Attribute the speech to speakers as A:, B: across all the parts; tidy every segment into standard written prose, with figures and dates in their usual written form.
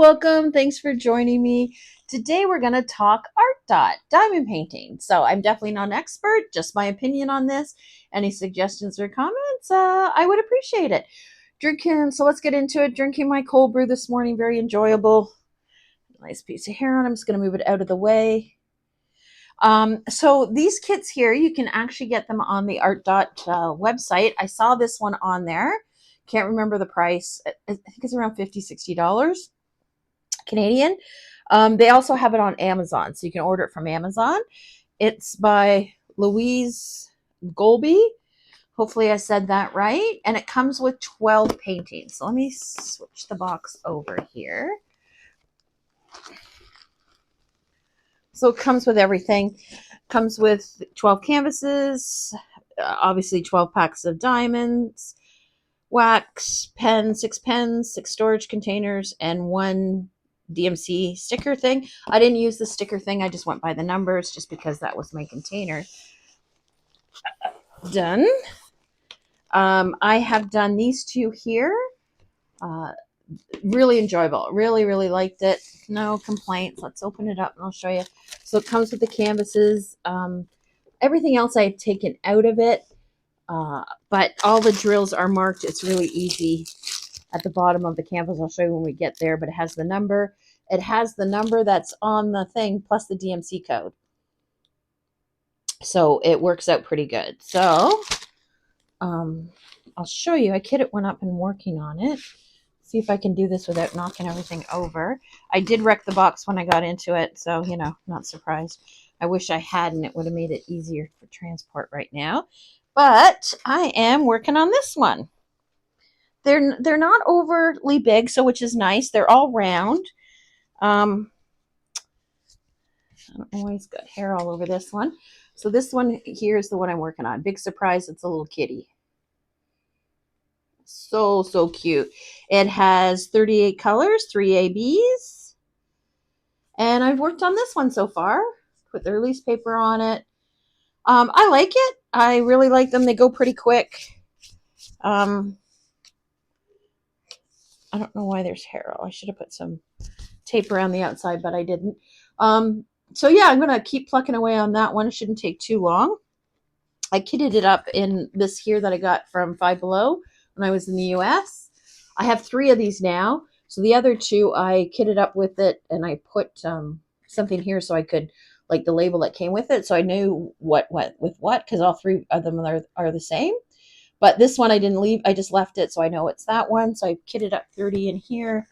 A: welcome. Thanks for joining me. Today we're going to talk ArtDot, diamond painting. So I'm definitely not an expert, just my opinion on this. Any suggestions or comments, I would appreciate it. So let's get into it. Drinking my cold brew this morning, very enjoyable. Nice piece of hair on. I'm just going to move it out of the way. So these kits here, you can actually get them on the ArtDot website. I saw this one on there. Can't remember the price. I think it's around $50-$60 Canadian. They also have it on Amazon, so you can order it from Amazon. It's by Louise Golby. Hopefully I said that right. And it comes with 12 paintings. So let me switch the box over here. So it comes with everything. Comes with 12 canvases, obviously 12 packs of diamonds, wax, pens, 6 storage containers, and 1 DMC sticker thing. I didn't use the sticker thing. I just went by the numbers just because that was my container. Done. I have done these two here. Really enjoyable. Really liked it. No complaints. Let's open it up and I'll show you. So it comes with the canvases. Everything else I've taken out of it. But all the drills are marked. It's really easy at the bottom of the canvas. I'll show you when we get there, but it has the number. It has the number that's on the thing plus the DMC code. So it works out pretty good. So I'll show you. I kit it went up and working on it. See if I can do this without knocking everything over. I did wreck the box when I got into it, so, you know, not surprised. I wish I hadn't. It would have made it easier for transport right now. But I am working on this one. They're not overly big, so which is nice. They're all round. I don't know why he's got hair all over this one. So this one here is the one I'm working on. Big surprise, it's a little kitty. So cute. It has 38 colors, 3 ABs. And I've worked on this one so far. Put the release paper on it. I like it. I really like them. They go pretty quick. I don't know why there's hair. I should have put some tape around the outside, but I didn't. So yeah, I'm going to keep plucking away on that one. It shouldn't take too long. I kitted it up in this here that I got from Five Below when I was in the US. I have 3 of these now. So the other 2, I kitted up with it and I put something here so I could, like the label that came with it. So I knew what went with what, because all 3 of them are the same. But this one I didn't leave. I just left it so I know it's that one. So I kitted up 30 in here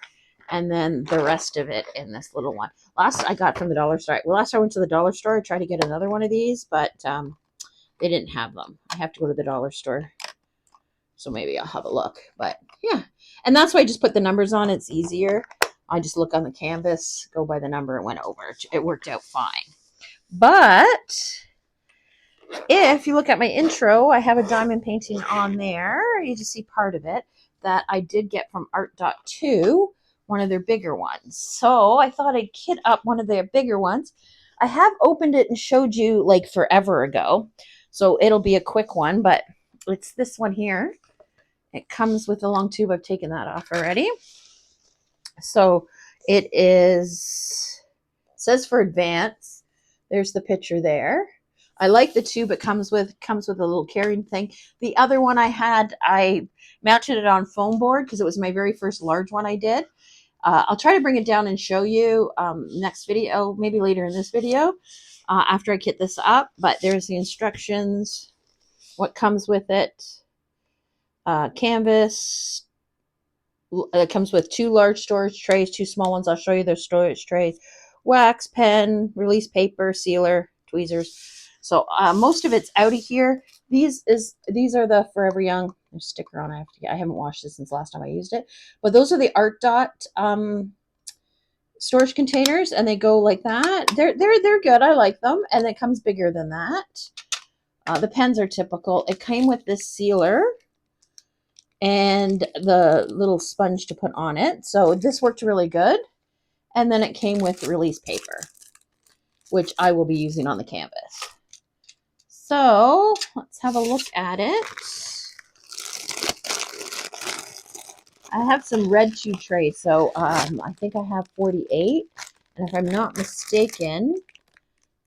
A: and then the rest of it in this little one. Last I got from the dollar store. Well, last I went to the dollar store, I tried to get another one of these, but they didn't have them. I have to go to the dollar store. So maybe I'll have a look. But yeah. And that's why I just put the numbers on. It's easier. I just look on the canvas, go by the number, and went over. It worked out fine. But if you look at my intro, I have a diamond painting on there. You just see part of it that I did get from ArtDot 2, one of their bigger ones. So I thought I'd kit up one of their bigger ones. I have opened it and showed you like forever ago. So it'll be a quick one, but it's this one here. It comes with a long tube. I've taken that off already. So it says for advance. There's the picture there. I like the tube it comes with. It comes with a little carrying thing. The other one I had, I mounted it on foam board because it was my very first large one I did. I'll try to bring it down and show you next video, maybe later in this video, after I kit this up. But there's the instructions, what comes with it. Canvas. It comes with 2 large storage trays, 2 small ones. I'll show you their storage trays. Wax, pen, release paper, sealer, tweezers. So most of it's out of here. These are the Forever Young. There's a sticker on. I haven't washed this since last time I used it. But those are the ArtDot storage containers, and they go like that. They're good. I like them, and it comes bigger than that. The pens are typical. It came with this sealer and the little sponge to put on it. So this worked really good. And then it came with release paper, which I will be using on the canvas. So let's have a look at it. I have some red 2 trays, so I think I have 48. And if I'm not mistaken,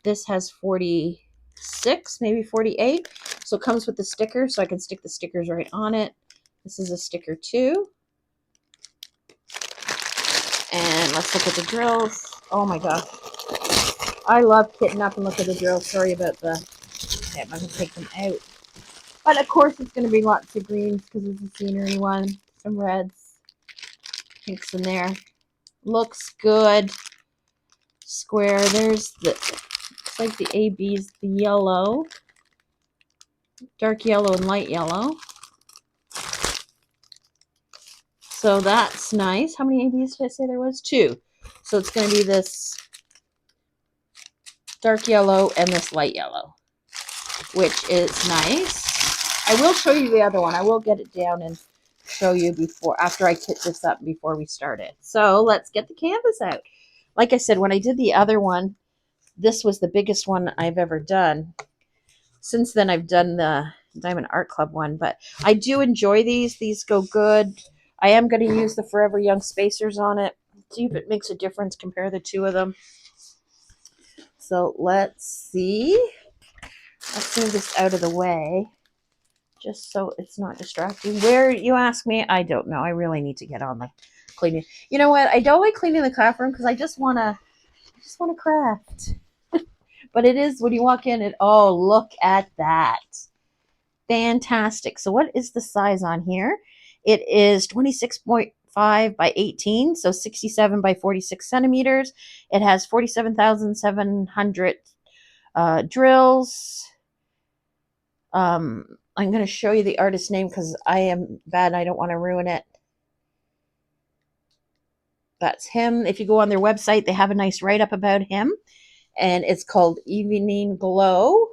A: this has 46, maybe 48. So it comes with the sticker, so I can stick the stickers right on it. This is a sticker too. And let's look at the drills. Oh my gosh. I love kitting up and look at the drills. Sorry about the... Okay, I'm going to take them out. But of course it's going to be lots of greens because it's a scenery one. Some reds. Pinks in there. Looks good. Square. There's the... Looks like the AB's the yellow. Dark yellow and light yellow. So that's nice. How many ABs did I say there was? 2. So it's going to be this dark yellow and this light yellow, which is nice. I will show you the other one. I will get it down and show you after I kit this up before we start it. So let's get the canvas out. Like I said, when I did the other one, this was the biggest one I've ever done. Since then, I've done the Diamond Art Club one, but I do enjoy these. These go good. I am going to use the Forever Young spacers on it. See if it makes a difference. Compare the 2 of them. So let's see. Let's move this out of the way, just so it's not distracting. Where, you ask me? I don't know. I really need to get on the cleaning. You know what? I don't like cleaning the craft room because I just want to craft. But it is, when you walk in, oh, look at that. Fantastic. So what is the size on here? It is 26.5 by 18, so 67 by 46 centimeters. It has 47,700 drills. I'm going to show you the artist's name because I am bad and I don't want to ruin it. That's him. If you go on their website, they have a nice write-up about him. And it's called Evening Glow.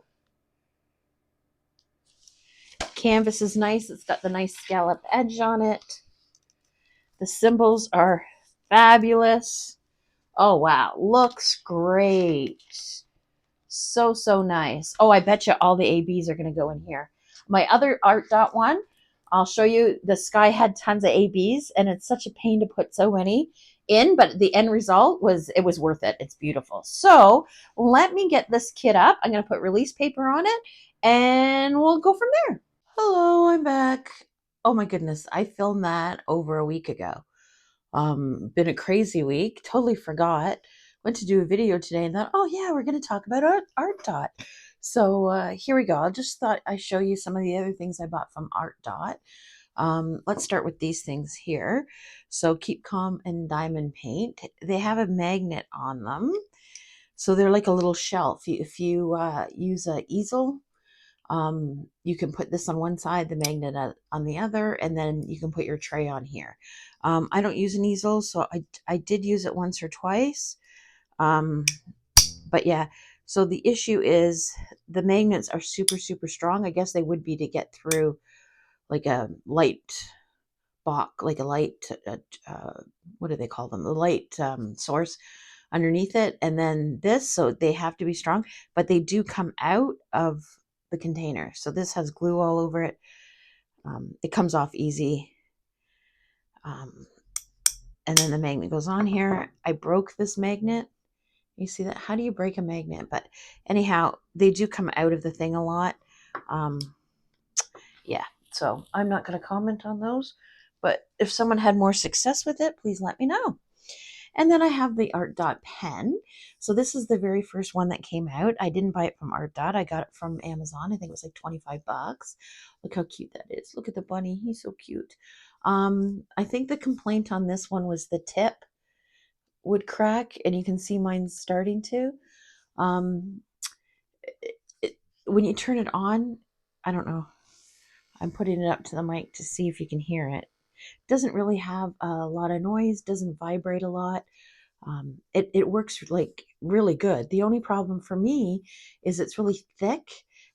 A: Canvas is nice. It's got the nice scallop edge on it. The symbols are fabulous. Oh, wow. Looks great. So, so nice. Oh, I bet you all the ABs are going to go in here. My other ArtDot one, I'll show you. The sky had tons of ABs, and it's such a pain to put so many in, but the end result was, it was worth it. It's beautiful. So let me get this kit up. I'm going to put release paper on it, and we'll go from there. Hello, I'm back. Oh my goodness, I filmed that over a week ago. Been a crazy week. Totally forgot. Went to do a video today and thought, oh yeah, we're going to talk about ArtDot. So here we go. I just thought I'd show you some of the other things I bought from ArtDot. Let's start with these things here. So Keep Calm and Diamond Paint. They have a magnet on them. So they're like a little shelf. If you use an easel, you can put this on one side, the magnet on the other, and then you can put your tray on here. I don't use an easel, so I did use it once or twice. But yeah, so the issue is the magnets are super, super strong. I guess they would be to get through like a light box, like a light, what do they call them? The light source underneath it. And then this, so they have to be strong, but they do come out of the container. So this has glue all over it. It comes off easy. And then the magnet goes on here. I broke this magnet. You see that? How do you break a magnet? But anyhow, they do come out of the thing a lot. Yeah, so I'm not going to comment on those. But if someone had more success with it, please let me know. And then I have the ArtDot pen. So this is the very first one that came out. I didn't buy it from ArtDot. I got it from Amazon. I think it was like 25 bucks. Look how cute that is. Look at the bunny. He's so cute. I think the complaint on this one was the tip would crack, and you can see mine's starting to. When you turn it on, I don't know. I'm putting it up to the mic to see if you can hear it. Doesn't really have a lot of noise, doesn't vibrate a lot. It works like really good. The only problem for me is it's really thick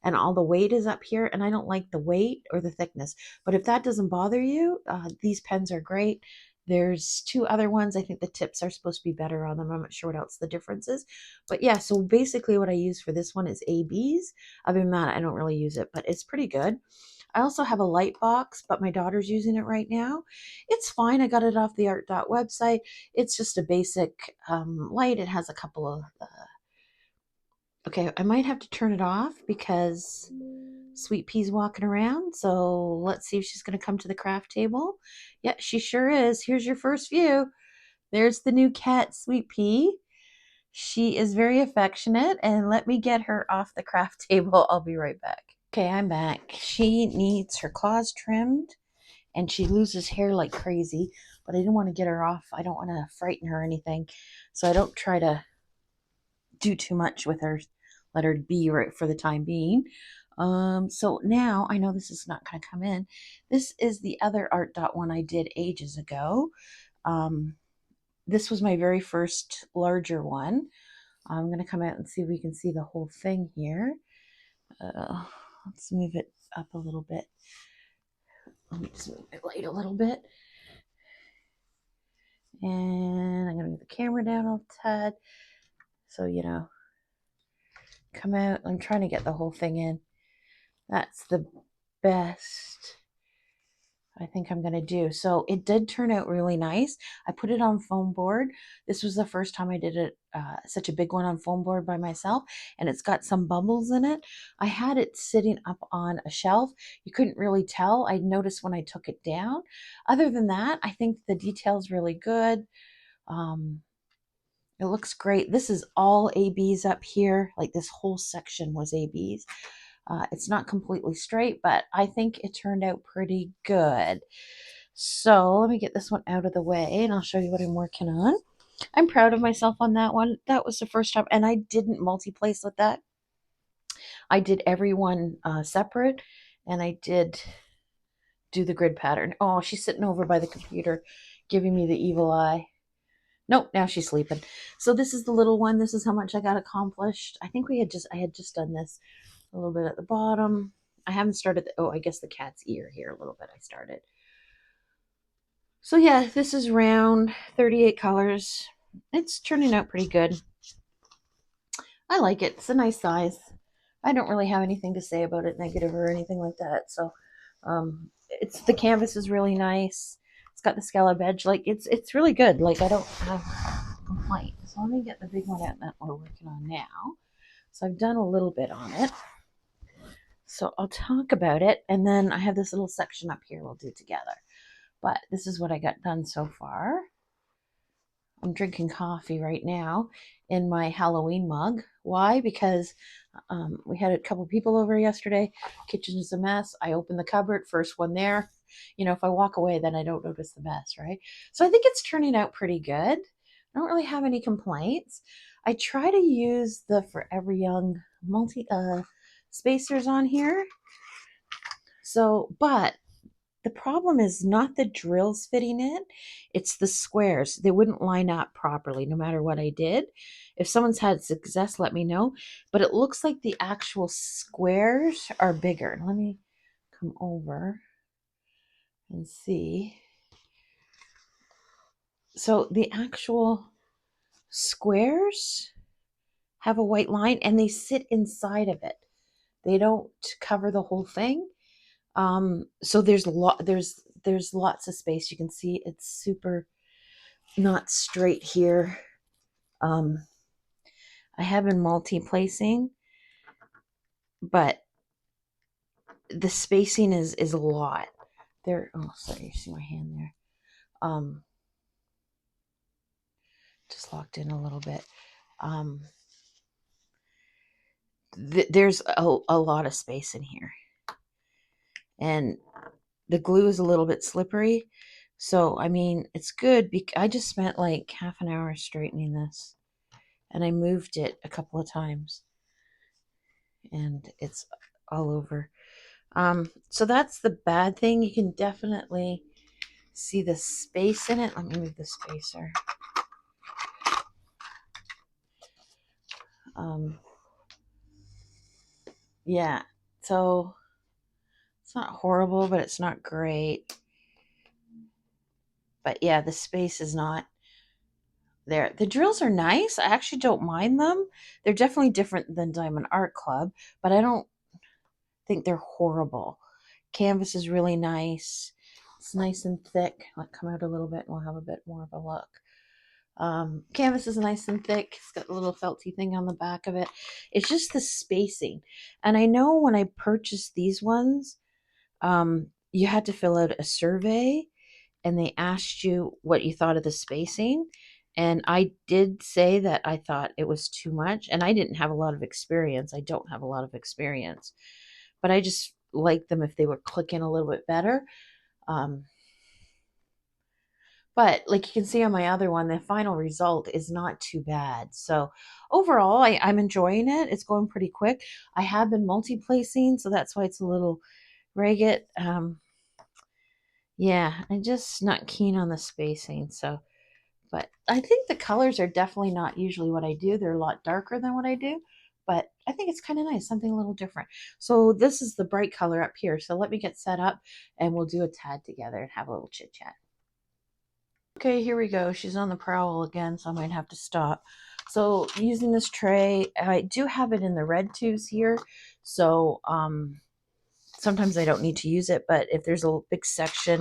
A: and all the weight is up here, and I don't like the weight or the thickness. But if that doesn't bother you, these pens are great. There's 2 other ones. I think the tips are supposed to be better on them. I'm not sure what else the difference is. But yeah, so basically what I use for this one is ABs. Other than that, I don't really use it, but it's pretty good. I also have a light box, but my daughter's using it right now. It's fine. I got it off the ArtDot website. It's just a basic light. It has a couple of okay, I might have to turn it off because Sweet Pea's walking around. So let's see if she's going to come to the craft table. Yeah, she sure is. Here's your first view. There's the new cat, Sweet Pea. She is very affectionate, and let me get her off the craft table. I'll be right back. Okay, I'm back. She needs her claws trimmed, and she loses hair like crazy, but I didn't want to get her off. I don't want to frighten her or anything, so I don't try to do too much with her. Let her be right for the time being. So now I know this is not going to come in. This is the other ArtDot one I did ages ago. This was my very first larger one. I'm going to come out and see if we can see the whole thing here. Let's move it up a little bit. Let me just move my light a little bit. And I'm going to move the camera down a tad. So, you know, come out. I'm trying to get the whole thing in. That's the best I think I'm going to do. So it did turn out really nice. I put it on foam board. This was the first time I did it, such a big one on foam board by myself, and it's got some bubbles in it. I had it sitting up on a shelf. You couldn't really tell. I noticed when I took it down. Other than that, I think the detail's really good. It looks great. This is all ABs up here. Like this whole section was ABs. It's not completely straight, but I think it turned out pretty good. So let me get this one out of the way and I'll show you what I'm working on. I'm proud of myself on that one. That was the first time, and I didn't multi-place with that. I did every one separate, and I did do the grid pattern. Oh, she's sitting over by the computer giving me the evil eye. Nope, now she's sleeping. So this is the little one. This is how much I got accomplished. I think I had just done this a little bit at the bottom. I haven't started I guess the cat's ear here a little bit I started. So yeah, this is round, 38 colors. It's turning out pretty good. I like it. It's a nice size. I don't really have anything to say about it negative or anything like that. So the canvas is really nice. It's got the scallop edge. Like it's really good. Like I don't have a complaint. So let me get the big one out that we're working on now. So I've done a little bit on it. So I'll talk about it, and then I have this little section up here we'll do together. But this is what I got done so far. I'm drinking coffee right now in my Halloween mug. Why? Because we had a couple people over yesterday. Kitchen is a mess. I opened the cupboard, first one there. You know, if I walk away, then I don't notice the mess, right? So I think it's turning out pretty good. I don't really have any complaints. I try to use the Forever Young multi spacers on here. So, but the problem is not the drills fitting in, it's the squares. They wouldn't line up properly no matter what I did. If someone's had success, let me know. But it looks like the actual squares are bigger. Let me come over and see. So the actual squares have a white line and they sit inside of it. They don't cover the whole thing. So there's lots of space. You can see it's super not straight here. I have been multi-placing, but the spacing is a lot. There, oh sorry, you see my hand there. Just locked in a little bit. There's a lot of space in here. And the glue is a little bit slippery. So, I mean, it's good. I just spent like half an hour straightening this. And I moved it a couple of times. And it's all over. So that's the bad thing. You can definitely see the space in it. Let me move the spacer. Yeah. So it's not horrible, but it's not great. But yeah, the space is not there. The drills are nice. I actually don't mind them. They're definitely different than Diamond Art Club, but I don't think they're horrible. Canvas is really nice. It's nice and thick. I'll come out a little bit and we'll have a bit more of a look. Canvas is nice and thick. It's got a little felty thing on the back of it. It's just the spacing. And I know when I purchased these ones, you had to fill out a survey and they asked you what you thought of the spacing. And I did say that I thought it was too much. And I didn't have a lot of experience. I don't have a lot of experience. But I just liked them if they were clicking a little bit better. But like you can see on my other one, the final result is not too bad. So overall, I'm enjoying it. It's going pretty quick. I have been multi-placing, so that's why it's a little ragged. Yeah, I'm just not keen on the spacing. So, but I think the colors are definitely not usually what I do. They're a lot darker than what I do. But I think it's kind of nice, something a little different. So this is the bright color up here. So let me get set up and we'll do a tad together and have a little chit chat. Okay, here we go. She's on the prowl again, so I might have to stop. So using this tray, I do have it in the red twos here. So sometimes I don't need to use it, but if there's a big section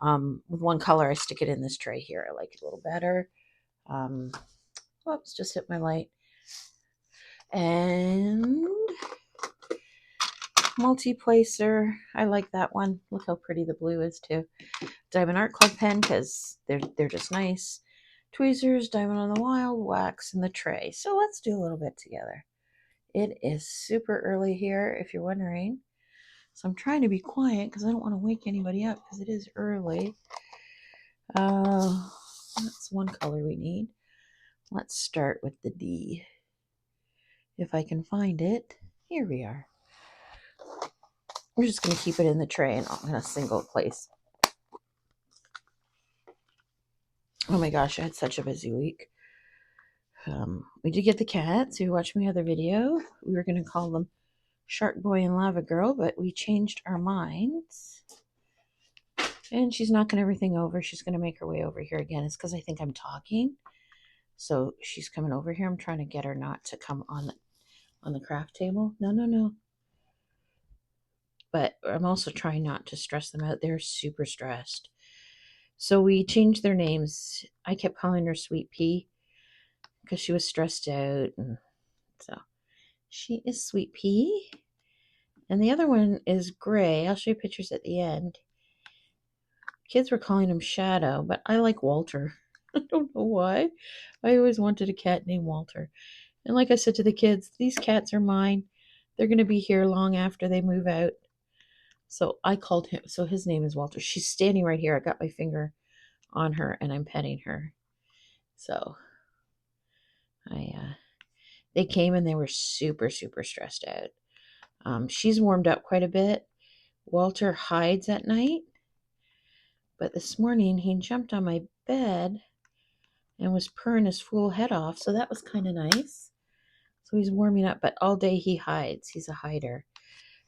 A: with one color, I stick it in this tray here. I like it a little better. Whoops, just hit my light. And multi-placer, I like that one. Look how pretty the blue is too. Diamond Art Club pen because they're just nice. Tweezers, Diamond on the Wild, wax, and the tray. So let's do a little bit together. It is super early here, if you're wondering. So I'm trying to be quiet because I don't want to wake anybody up because it is early. That's one color we need. Let's start with the D. If I can find it. Here we are. We're just going to keep it in the tray and in a single place. Oh my gosh, I had such a busy week. We did get the cats who watched my other video. We were going to call them Shark Boy and Lava Girl, but we changed our minds. And she's knocking everything over. She's going to make her way over here again. It's because I think I'm talking. So she's coming over here. I'm trying to get her not to come on the craft table. No. But I'm also trying not to stress them out. They're super stressed. So we changed their names. I kept calling her Sweet Pea because she was stressed out. And so she is Sweet Pea. And the other one is Gray. I'll show you pictures at the end. Kids were calling him Shadow, but I like Walter. I don't know why. I always wanted a cat named Walter. And like I said to the kids, these cats are mine. They're going to be here long after they move out. So I called him. So his name is Walter. She's standing right here. I got my finger on her and I'm petting her. So they came and they were super, super stressed out. She's warmed up quite a bit. Walter hides at night. But this morning he jumped on my bed and was purring his full head off. So that was kind of nice. So he's warming up, but all day he hides. He's a hider.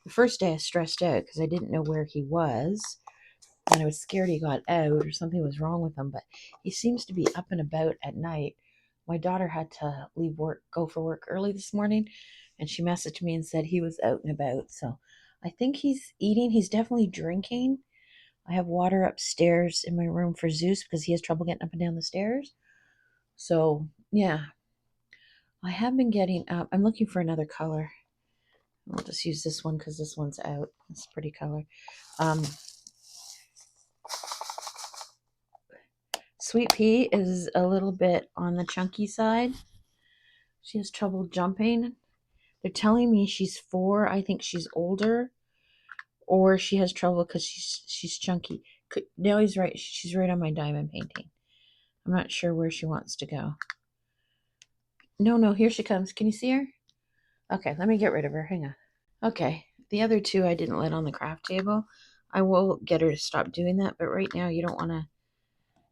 A: The first day I stressed out because I didn't know where he was. And I was scared he got out or something was wrong with him. But he seems to be up and about at night. My daughter had to leave work, go for work early this morning. And she messaged me and said he was out and about. So I think he's eating. He's definitely drinking. I have water upstairs in my room for Zeus because he has trouble getting up and down the stairs. So, yeah. I have been getting up. I'm looking for another color. I'll just use this one because this one's out. It's a pretty color. Sweet Pea is a little bit on the chunky side. She has trouble jumping. They're telling me she's 4. I think she's older. Or she has trouble because she's chunky. No, he's right. She's right on my diamond painting. I'm not sure where she wants to go. No, here she comes. Can you see her? Okay, let me get rid of her. Hang on. Okay, the other 2 I didn't let on the craft table. I will get her to stop doing that, but right now you don't want to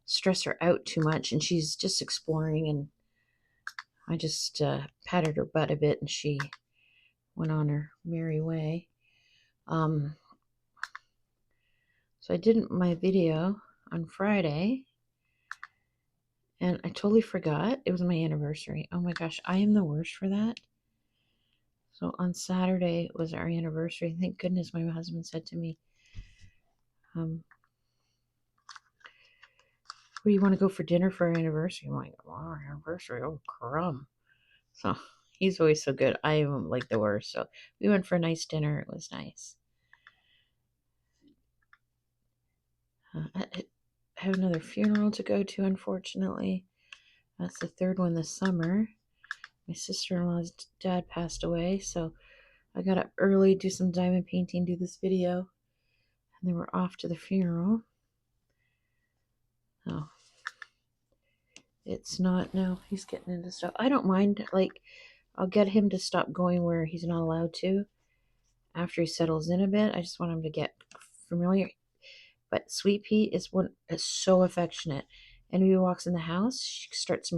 A: stress her out too much, and she's just exploring, and I just patted her butt a bit, and she went on her merry way. So I did my video on Friday, and I totally forgot. It was my anniversary. Oh my gosh, I am the worst for that. So on Saturday was our anniversary. Thank goodness my husband said to me, Where do you want to go for dinner for our anniversary? I'm like, oh, our anniversary, oh, crumb. So he's always so good. I am like the worst. So we went for a nice dinner. It was nice. I have another funeral to go to, unfortunately. That's the third one this summer. My sister-in-law's dad passed away, so I got up early, do some diamond painting, do this video, and then we're off to the funeral. Oh, it's not, no, he's getting into stuff. I don't mind, like, I'll get him to stop going where he's not allowed to after he settles in a bit. I just want him to get familiar. But Sweet Pea is so affectionate. And when he walks in the house, she starts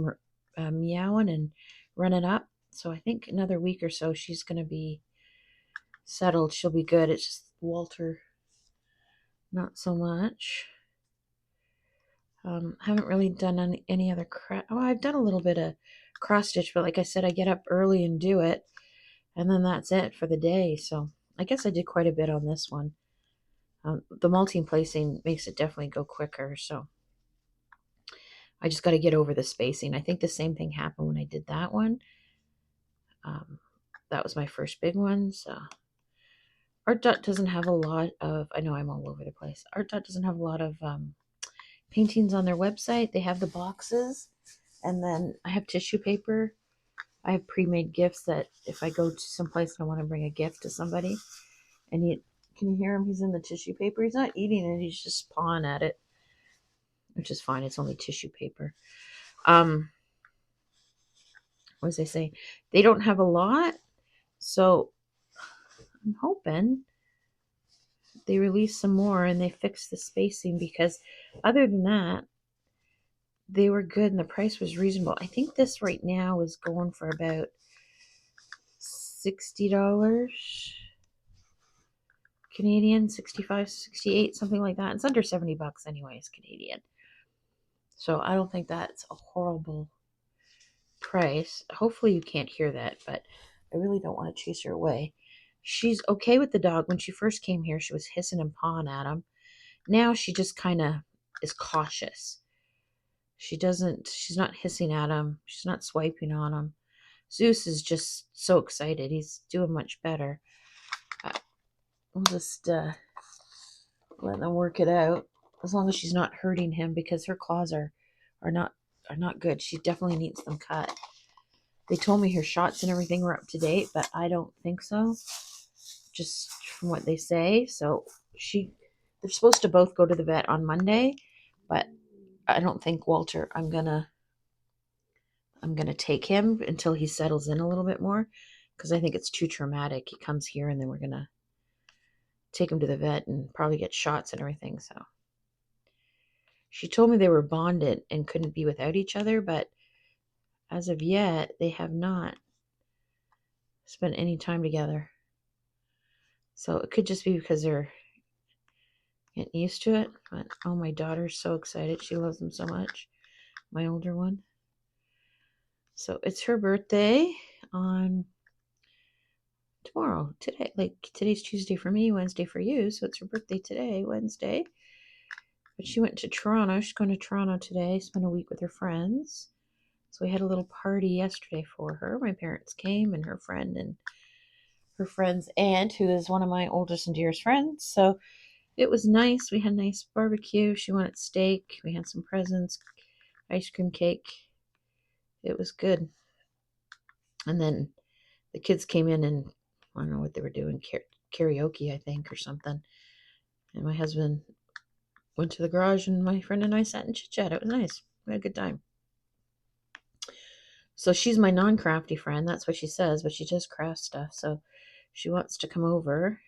A: meowing and running up. So I think another week or so, she's going to be settled. She'll be good. It's just Walter, not so much. Haven't really done any other craft. Oh, I've done a little bit of cross stitch, but like I said, I get up early and do it, and then that's it for the day. So I guess I did quite a bit on this one. The multi placing makes it definitely go quicker, so I just got to get over the spacing. I think the same thing happened when I did that one. That was my first big one. So ArtDot doesn't have a lot of, I know I'm all over the place. ArtDot doesn't have a lot of paintings on their website. They have the boxes, and then I have tissue paper. I have pre-made gifts that if I go to someplace and I want to bring a gift to somebody, and can you hear him? He's in the tissue paper. He's not eating it. He's just pawing at it, which is fine. It's only tissue paper. What was I saying? They don't have a lot, so I'm hoping they release some more and they fix the spacing, because other than that, they were good and the price was reasonable. I think this right now is going for about $60 Canadian, 65, 68, something like that. It's under $70 anyways, Canadian. So I don't think that's a horrible price. Hopefully you can't hear that, but I really don't want to chase her away. She's okay with the dog. When she first came here, she was hissing and pawing at him. Now she just kind of is cautious. She's not hissing at him. She's not swiping on him. Zeus is just so excited. He's doing much better. We'll just let them work it out, as long as she's not hurting him, because her claws are not good. She definitely needs them cut. They told me her shots and everything were up to date, but I don't think so, just from what they say. So they're supposed to both go to the vet on Monday, but I don't think Walter, I'm gonna take him until he settles in a little bit more, because I think it's too traumatic. He comes here and then we're gonna take him to the vet and probably get shots and everything. So she told me they were bonded and couldn't be without each other, but as of yet, they have not spent any time together. So it could just be because they're getting used to it. But oh, my daughter's so excited. She loves him so much. My older one. So it's her birthday on tomorrow. Today. Like, today's Tuesday for me, Wednesday for you. So it's her birthday today, Wednesday. But she went to Toronto. She's going to Toronto today, spend a week with her friends. So we had a little party yesterday for her. My parents came, and her friend and her friend's aunt, who is one of my oldest and dearest friends. So it was nice. We had a nice barbecue. She wanted steak. We had some presents, ice cream cake. It was good. And then the kids came in and I don't know what they were doing, karaoke, I think, or something. And my husband went to the garage, and my friend and I sat and chit-chat. It was nice. We had a good time. So she's my non-crafty friend. That's what she says, but she does craft stuff. So she wants to come over.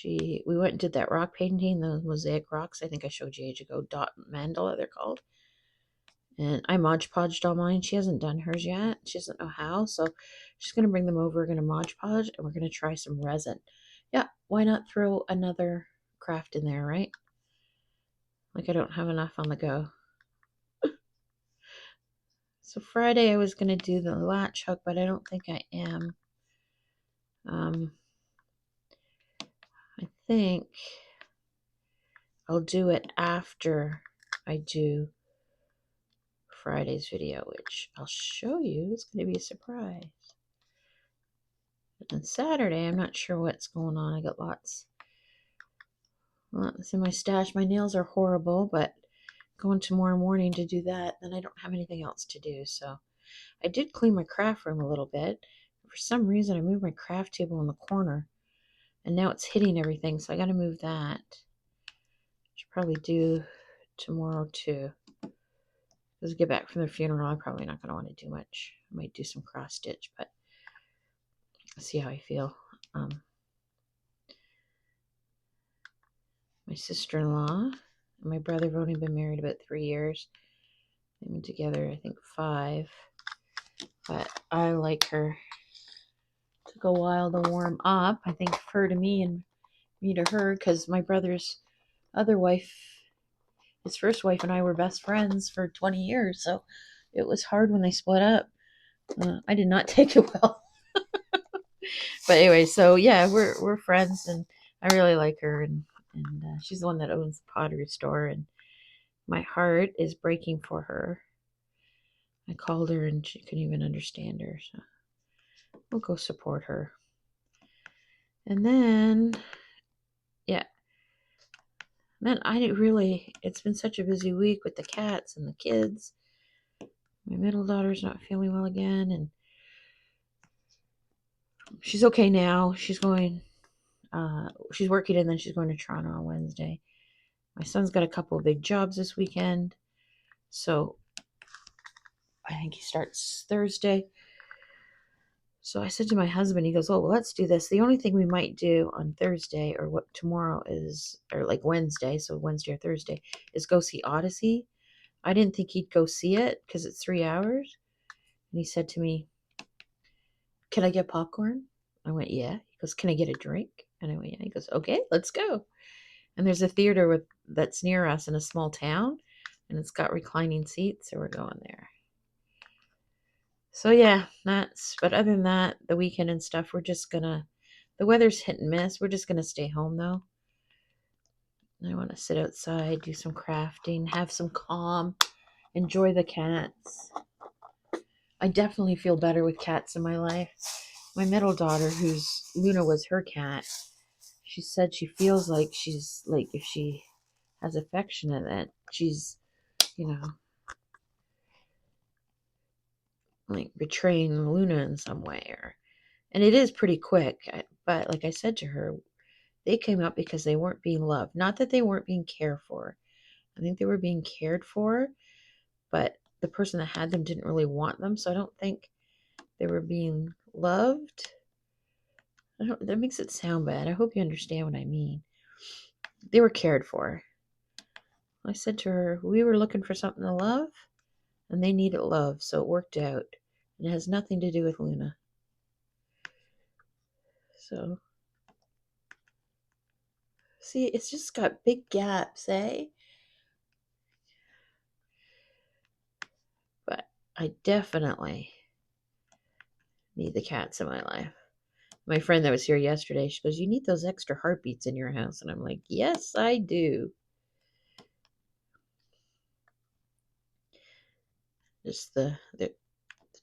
A: We went and did that rock painting, those mosaic rocks. I think I showed you age ago. Dot mandala, they're called. And I Mod Podged all mine. She hasn't done hers yet. She doesn't know how. So she's going to bring them over. We're going to Mod Podge, and we're going to try some resin. Yeah, why not throw another craft in there, right? Like, I don't have enough on the go. So Friday I was going to do the latch hook, but I don't think I am. I think I'll do it after I do Friday's video, which I'll show you. It's going to be a surprise. And Saturday, I'm not sure what's going on. I got lots in my stash. My nails are horrible, but going tomorrow morning to do that, then I don't have anything else to do. So I did clean my craft room a little bit. For some reason, I moved my craft table in the corner, and now it's hitting everything, so I got to move that. Should probably do tomorrow too. As I get back from the funeral, I'm probably not going to want to do much. I might do some cross stitch, but I'll see how I feel. My sister-in-law and my brother have only been married about 3 years. They've been together, I think, 5. But I like her. Took a while to warm up. I think her to me and me to her, because my brother's other wife, his first wife, and I were best friends for 20 years. So it was hard when they split up. I did not take it well. But anyway, so yeah, we're friends, and I really like her, and she's the one that owns the pottery store, and my heart is breaking for her. I called her, and she couldn't even understand her, so we'll go support her. And then, yeah, man, it's been such a busy week with the cats and the kids. My middle daughter's not feeling well again, and she's okay now. She's working, and then she's going to Toronto on Wednesday. My son's got a couple of big jobs this weekend, so I think he starts Thursday. So I said to my husband, he goes, oh, well, let's do this. The only thing we might do on Thursday, or what tomorrow is, or like Wednesday, so Wednesday or Thursday, is go see Odyssey. I didn't think he'd go see it because it's 3 hours. And he said to me, can I get popcorn? I went, yeah. He goes, can I get a drink? And I went, yeah. He goes, okay, let's go. And there's a theater that's near us in a small town, and it's got reclining seats, so we're going there. So yeah, but other than that, the weekend and stuff, the weather's hit and miss. We're just gonna stay home though. I want to sit outside, do some crafting, have some calm, enjoy the cats. I definitely feel better with cats in my life. My middle daughter, Luna was her cat, she said she feels like she's like, if she has affection in it, she's, like betraying Luna in some way, and it is pretty quick. But like I said to her, they came up because they weren't being loved. Not that they weren't being cared for. I think they were being cared for, but the person that had them didn't really want them, so I don't think they were being loved. That makes it sound bad. I hope you understand what I mean. They were cared for. I said to her, we were looking for something to love, and they needed love, so it worked out. It has nothing to do with Luna. So, see, it's just got big gaps, eh? But I definitely need the cats in my life. My friend that was here yesterday, she goes, you need those extra heartbeats in your house. And I'm like, yes, I do. Just the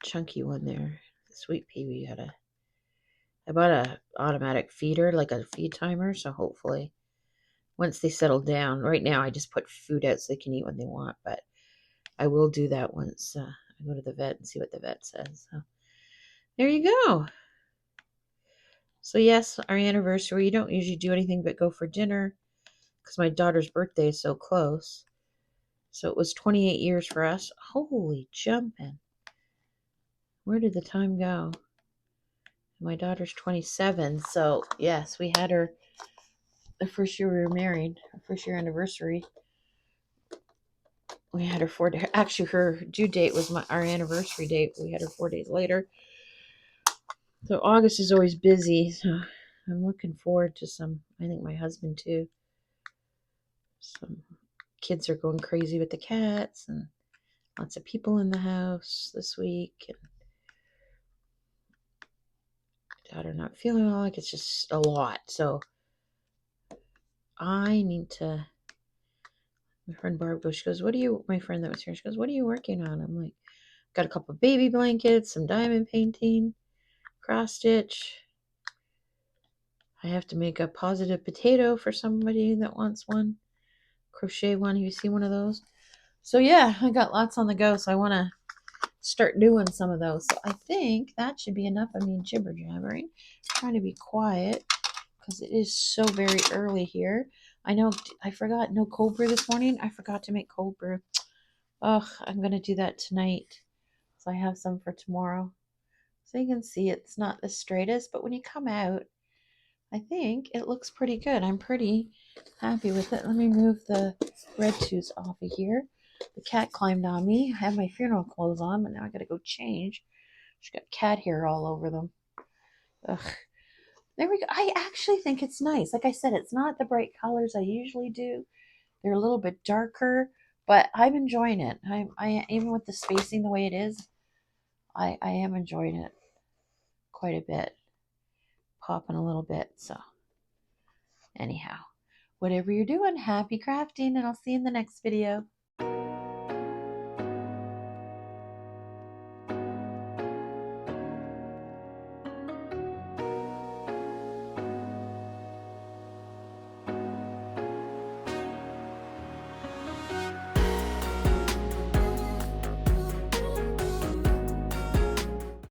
A: chunky one there. The sweet pea, I bought a automatic feeder, like a feed timer. So hopefully once they settle down, right now I just put food out so they can eat when they want. But I will do that once I go to the vet and see what the vet says. So there you go. So yes, our anniversary, we don't usually do anything but go for dinner because my daughter's birthday is so close. So it was 28 years for us. Holy jumping. Where did the time go? My daughter's 27. So yes, we had her the first year we were married, our first year anniversary. We had her 4 days. Actually, her due date was our anniversary date. We had her 4 days later. So August is always busy. So I'm looking forward to I think my husband too. Some kids are going crazy with the cats, and lots of people in the house this week. And daughter not feeling well, like it's just a lot. So I need to My friend Barb goes, she goes, what are you, my friend that was here, she goes, what are you working on? I'm like, got a couple of baby blankets, some diamond painting, cross stitch. I have to make a positive potato for somebody that wants one. Crochet one. Have you seen one of those? So yeah, I got lots on the go. So I want to start doing some of those. So I think that should be enough. I mean, jibber jabbering. Trying to be quiet because it is so very early here. I know I forgot no cold brew this morning. I forgot to make cold brew. Ugh, I'm gonna do that tonight. So I have some for tomorrow. So you can see it's not the straightest, but when you come out, I think it looks pretty good. I'm pretty happy with it. Let me move the red tooths off of here. The cat climbed on me. I have my funeral clothes on, but now I gotta go change. She's got cat hair all over them. Ugh. There we go. I actually think it's nice. Like I said, it's not the bright colors I usually do. They're a little bit darker, but I'm enjoying it. I even with the spacing the way it is, I am enjoying it quite a bit. Popping a little bit, so anyhow, whatever you're doing, happy crafting, and I'll see you in the next video.